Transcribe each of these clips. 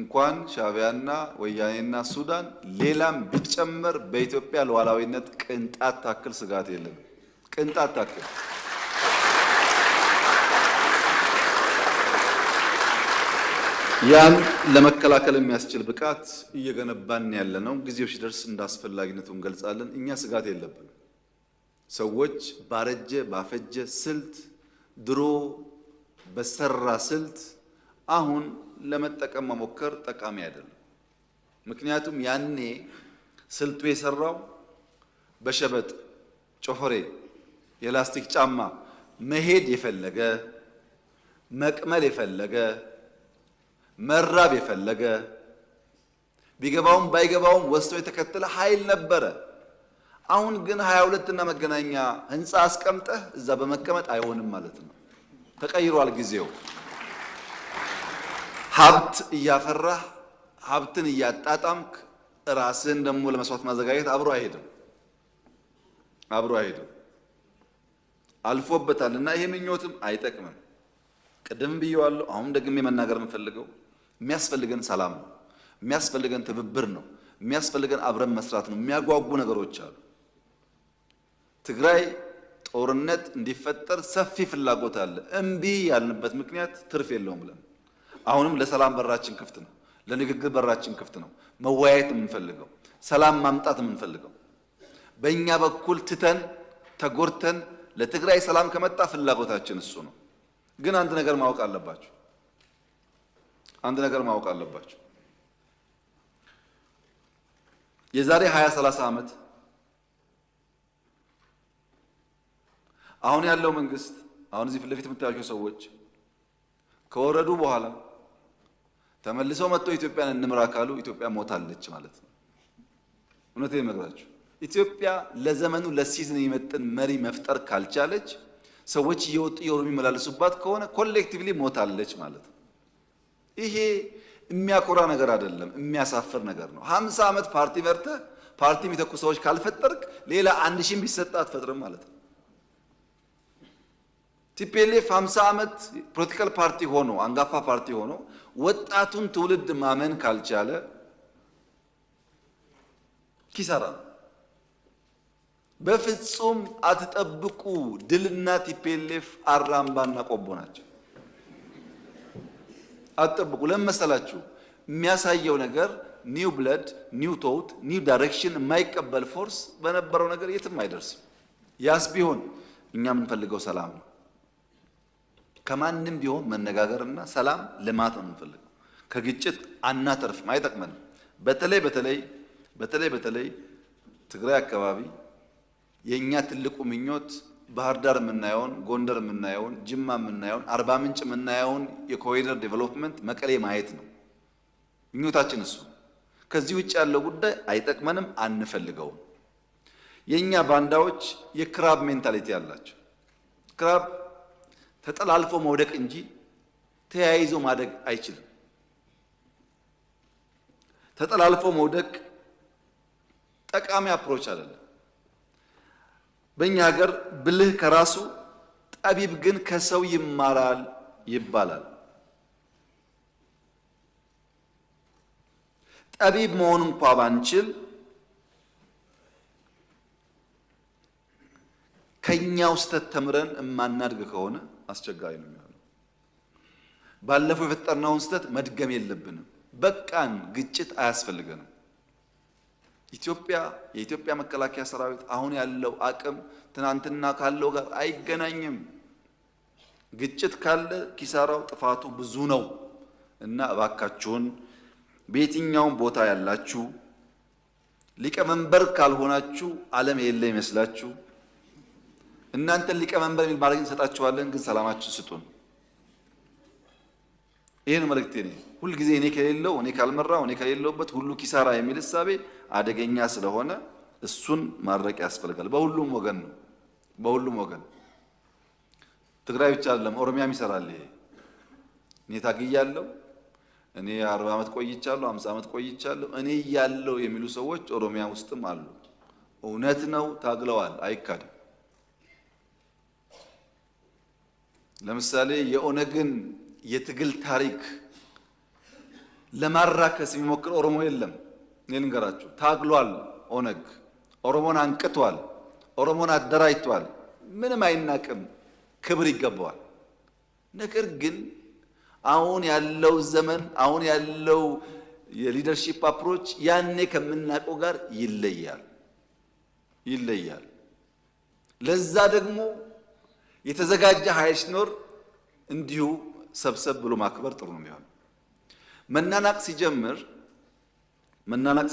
እንኳን ሻዕቢያና ወያኔና ሱዳን ሌላም ቢጨመር በኢትዮጵያ ሉዓላዊነት ቅንጣት ታክል ስጋት የለም። ቅንጣት ታክል ያን ለመከላከል የሚያስችል ብቃት እየገነባን ያለነው ጊዜው ሲደርስ እንዳስፈላጊነቱ እንገልጻለን። እኛ ስጋት የለብንም። ሰዎች ባረጀ ባፈጀ ስልት ድሮ በሰራ ስልት አሁን ለመጠቀም መሞከር ጠቃሚ አይደለም። ምክንያቱም ያኔ ስልቱ የሰራው በሸበጥ ጮፈሬ የላስቲክ ጫማ መሄድ የፈለገ መቅመል የፈለገ መራብ የፈለገ ቢገባውም ባይገባውም ወስቶ የተከተለ ኃይል ነበረ። አሁን ግን 22 እና መገናኛ ህንፃ አስቀምጠህ እዛ በመቀመጥ አይሆንም ማለት ነው። ተቀይሯል ጊዜው። ሀብት እያፈራህ ሀብትን እያጣጣምክ ራስን ደግሞ ለመስዋዕት ማዘጋጀት አብሮ አይሄድም። አልፎበታልና ይሄ ምኞትም አይጠቅምም። ቅድም ብየዋለሁ፣ አሁን ደግሜ መናገር የምፈልገው የሚያስፈልገን ሰላም ነው። የሚያስፈልገን ትብብር ነው። የሚያስፈልገን አብረን መስራት ነው። የሚያጓጉ ነገሮች አሉ። ትግራይ ጦርነት እንዲፈጠር ሰፊ ፍላጎት አለ። እምቢ ያልንበት ምክንያት ትርፍ የለውም ብለን አሁንም ለሰላም በራችን ክፍት ነው። ለንግግር በራችን ክፍት ነው። መወያየት የምንፈልገው ሰላም ማምጣት የምንፈልገው በእኛ በኩል ትተን ተጎርተን ለትግራይ ሰላም ከመጣ ፍላጎታችን እሱ ነው። ግን አንድ ነገር ማወቅ አለባችሁ። የዛሬ 20-30 ዓመት አሁን ያለው መንግስት አሁን እዚህ ፊት ለፊት የምታያቸው ሰዎች ከወረዱ በኋላ ተመልሰው መጥተው ኢትዮጵያን እንምራ ካሉ ኢትዮጵያ ሞታለች ማለት ነው። እውነቴን እነግራችሁ፣ ኢትዮጵያ ለዘመኑ ለሲዝን የሚመጥን መሪ መፍጠር ካልቻለች ሰዎች እየወጡ የሚመላለሱባት ከሆነ ኮሌክቲቭሊ ሞታለች ማለት ነው። ይሄ የሚያኮራ ነገር አይደለም፣ የሚያሳፍር ነገር ነው። 50 ዓመት ፓርቲ መርተህ ፓርቲ የሚተኩ ሰዎች ካልፈጠርክ ሌላ 1000 ቢሰጣ አትፈጥርም ማለት ነው። ቲፒኤልኤፍ 50 ዓመት ፖለቲካል ፓርቲ ሆኖ አንጋፋ ፓርቲ ሆኖ ወጣቱን ትውልድ ማመን ካልቻለ ኪሳራ ነው። በፍጹም አትጠብቁ። ድልና ቲፒኤልኤፍ አራምባና ቆቦ ናቸው። አትጠብቁ። ለምን መሰላችሁ? የሚያሳየው ነገር ኒው ብለድ፣ ኒው ቶት፣ ኒው ዳይሬክሽን የማይቀበል ፎርስ በነበረው ነገር የትም አይደርስም። ያስ ቢሆን እኛ የምንፈልገው ሰላም ነው። ከማንም ቢሆን መነጋገርና ሰላም ልማት ነው የምንፈልገው። ከግጭት አናተርፍም፣ አይጠቅመንም። በተለይ ትግራይ አካባቢ የኛ ትልቁ ምኞት ባህር ዳር የምናየውን፣ ጎንደር የምናየውን፣ ጅማ የምናየውን፣ አርባ ምንጭ የምናየውን የኮሪደር ዴቨሎፕመንት መቀሌ ማየት ነው ምኞታችን እሱ። ከዚህ ውጭ ያለው ጉዳይ አይጠቅመንም፣ አንፈልገውም። የኛ ባንዳዎች የክራብ ሜንታሊቲ ያላቸው፣ ክራብ ተጠላልፎ መውደቅ እንጂ ተያይዞ ማደግ አይችልም። ተጠላልፎ መውደቅ ጠቃሚ አፕሮች አይደለም። በእኛ ሀገር ብልህ ከራሱ ጠቢብ ግን ከሰው ይማራል ይባላል። ጠቢብ መሆን እንኳ ባንችል ከኛው ስህተት ተምረን እማናድግ ከሆነ አስቸጋሪ ነው የሚሆነው። ባለፈው የፈጠርነውን ስህተት መድገም የለብንም። በቃን፣ ግጭት አያስፈልገንም። የኢትዮጵያ መከላከያ ሰራዊት አሁን ያለው አቅም ትናንትና ካለው ጋር አይገናኝም። ግጭት ካለ ኪሳራው ጥፋቱ ብዙ ነው እና እባካችሁን በየትኛውም ቦታ ያላችሁ ሊቀመንበር ካልሆናችሁ ዓለም የለ ይመስላችሁ። እናንተን ሊቀመንበር የሚል ማድረግ እንሰጣችኋለን፣ ግን ሰላማችን ስጡን። ይሄን መልእክቴ ነው። ሁል ጊዜ እኔ ከሌለው፣ እኔ ካልመራው፣ እኔ ከሌለውበት ሁሉ ኪሳራ የሚል እሳቤ አደገኛ ስለሆነ እሱን ማድረቅ ያስፈልጋል። በሁሉም ወገን ነው። በሁሉም ወገን ትግራይ ብቻ አይደለም፣ ኦሮሚያም ይሰራል። ይሄ እኔ ታግያለሁ፣ እኔ 40 ዓመት ቆይቻለሁ፣ 50 ዓመት ቆይቻለሁ፣ እኔ ያለው የሚሉ ሰዎች ኦሮሚያ ውስጥም አሉ። እውነት ነው፣ ታግለዋል፣ አይካድም። ለምሳሌ የኦነግን የትግል ታሪክ ለማራከስ የሚሞክር ኦሮሞ የለም። እኔ ልንገራችሁ፣ ታግሏል። ኦነግ ኦሮሞን አንቅቷል። ኦሮሞን አደራጅቷል። ምንም አይናቅም፣ ክብር ይገባዋል። ነገር ግን አሁን ያለው ዘመን አሁን ያለው የሊደርሺፕ አፕሮች ያኔ ከምናውቀው ጋር ይለያል። ለዛ ደግሞ የተዘጋጀ ኃይል ሲኖር እንዲሁ ሰብሰብ ብሎ ማክበር ጥሩ ነው የሚሆነው። መናናቅ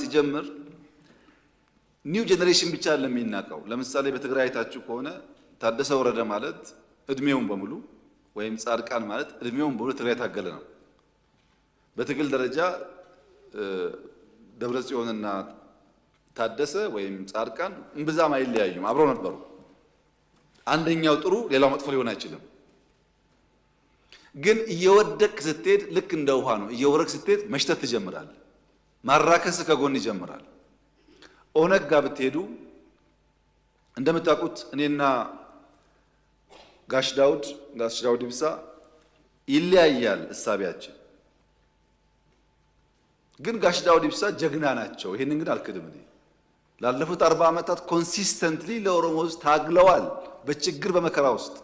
ሲጀምር ኒው ጄኔሬሽን ብቻ ለሚናቀው። ለምሳሌ በትግራይ አይታችሁ ከሆነ ታደሰ ወረደ ማለት እድሜውን በሙሉ ወይም ጻድቃን ማለት እድሜውን በሙሉ ትግራይ ታገለ ነው። በትግል ደረጃ ደብረጽዮንና ታደሰ ወይም ጻድቃን እምብዛም አይለያዩም፣ አብረው ነበሩ። አንደኛው ጥሩ ሌላው መጥፎ ሊሆን አይችልም። ግን እየወደቅ ስትሄድ ልክ እንደ ውሃ ነው። እየወረቅ ስትሄድ መሽተት ትጀምራል። ማራከስ ከጎን ይጀምራል። ኦነግ ጋር ብትሄዱ እንደምታውቁት እኔና ጋሽ ዳውድ ኢብሳ ይለያያል እሳቢያችን። ግን ጋሽ ዳውድ ኢብሳ ጀግና ናቸው። ይሄንን ግን አልክድም። እኔ ላለፉት 40 ዓመታት ኮንሲስተንትሊ ለኦሮሞ ሕዝብ ታግለዋል፣ በችግር በመከራ ውስጥ።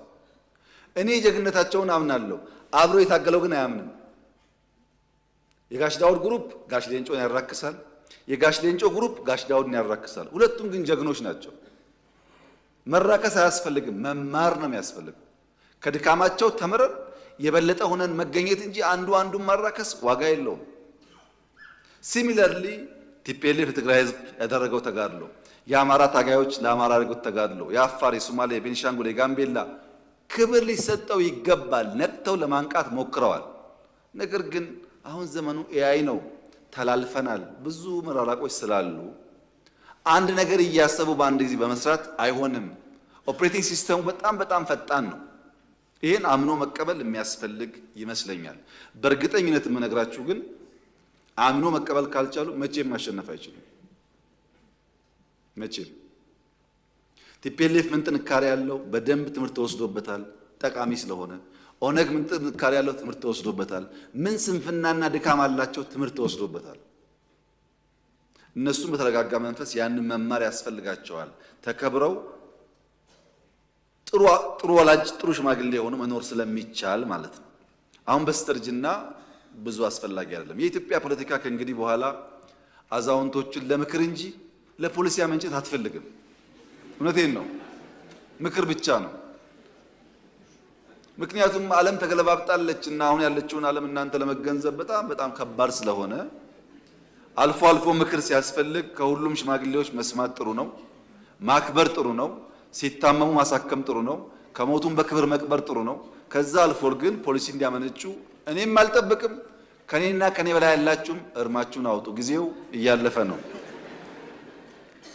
እኔ ጀግነታቸውን አምናለሁ። አብሮ የታገለው ግን አያምንም። የጋሽ ዳውድ ግሩፕ ጋሽ ሌንጮን ያራክሳል፣ የጋሽ ሌንጮ ግሩፕ ጋሽ ዳውድን ያራክሳል። ሁለቱም ግን ጀግኖች ናቸው። መራከስ አያስፈልግም፣ መማር ነው የሚያስፈልገው። ከድካማቸው ተምረን የበለጠ ሆነን መገኘት እንጂ አንዱን ማራከስ ዋጋ የለውም። ሲሚለርሊ ቲፒኤልኤፍ ለትግራይ ህዝብ ያደረገው ተጋድሎ፣ የአማራ ታጋዮች ለአማራ ያደረጉት ተጋድሎ፣ የአፋር፣ የሶማሌ፣ የቤንሻንጉል፣ የጋምቤላ ክብር ሊሰጠው ይገባል። ነቅተው ለማንቃት ሞክረዋል። ነገር ግን አሁን ዘመኑ ኤአይ ነው፣ ተላልፈናል። ብዙ መራራቆች ስላሉ አንድ ነገር እያሰቡ በአንድ ጊዜ በመስራት አይሆንም። ኦፕሬቲንግ ሲስተሙ በጣም ፈጣን ነው። ይህን አምኖ መቀበል የሚያስፈልግ ይመስለኛል። በእርግጠኝነት የምነግራችሁ ግን አምኖ መቀበል ካልቻሉ መቼም ማሸነፍ አይችሉም። መቼም ቲፒኤልኤፍ ምን ጥንካሬ ያለው በደንብ ትምህርት ተወስዶበታል፣ ጠቃሚ ስለሆነ። ኦነግ ምን ጥንካሬ ያለው ትምህርት ተወስዶበታል። ምን ስንፍናና ድካም አላቸው፣ ትምህርት ተወስዶበታል። እነሱም በተረጋጋ መንፈስ ያንን መማር ያስፈልጋቸዋል። ተከብረው ጥሩ ወላጅ ጥሩ ሽማግሌ የሆኑ መኖር ስለሚቻል ማለት ነው። አሁን በስተርጅና ብዙ አስፈላጊ አይደለም። የኢትዮጵያ ፖለቲካ ከእንግዲህ በኋላ አዛውንቶችን ለምክር እንጂ ለፖሊሲ መንጨት አትፈልግም። እውነቴን ነው፣ ምክር ብቻ ነው። ምክንያቱም ዓለም ተገለባብጣለችና አሁን ያለችውን ዓለም እናንተ ለመገንዘብ በጣም ከባድ ስለሆነ አልፎ አልፎ ምክር ሲያስፈልግ ከሁሉም ሽማግሌዎች መስማት ጥሩ ነው። ማክበር ጥሩ ነው። ሲታመሙ ማሳከም ጥሩ ነው። ከሞቱም በክብር መቅበር ጥሩ ነው። ከዛ አልፎ ግን ፖሊሲ እንዲያመነጩ እኔም አልጠብቅም። ከኔና ከኔ በላይ ያላችሁም እርማችሁን አውጡ። ጊዜው እያለፈ ነው።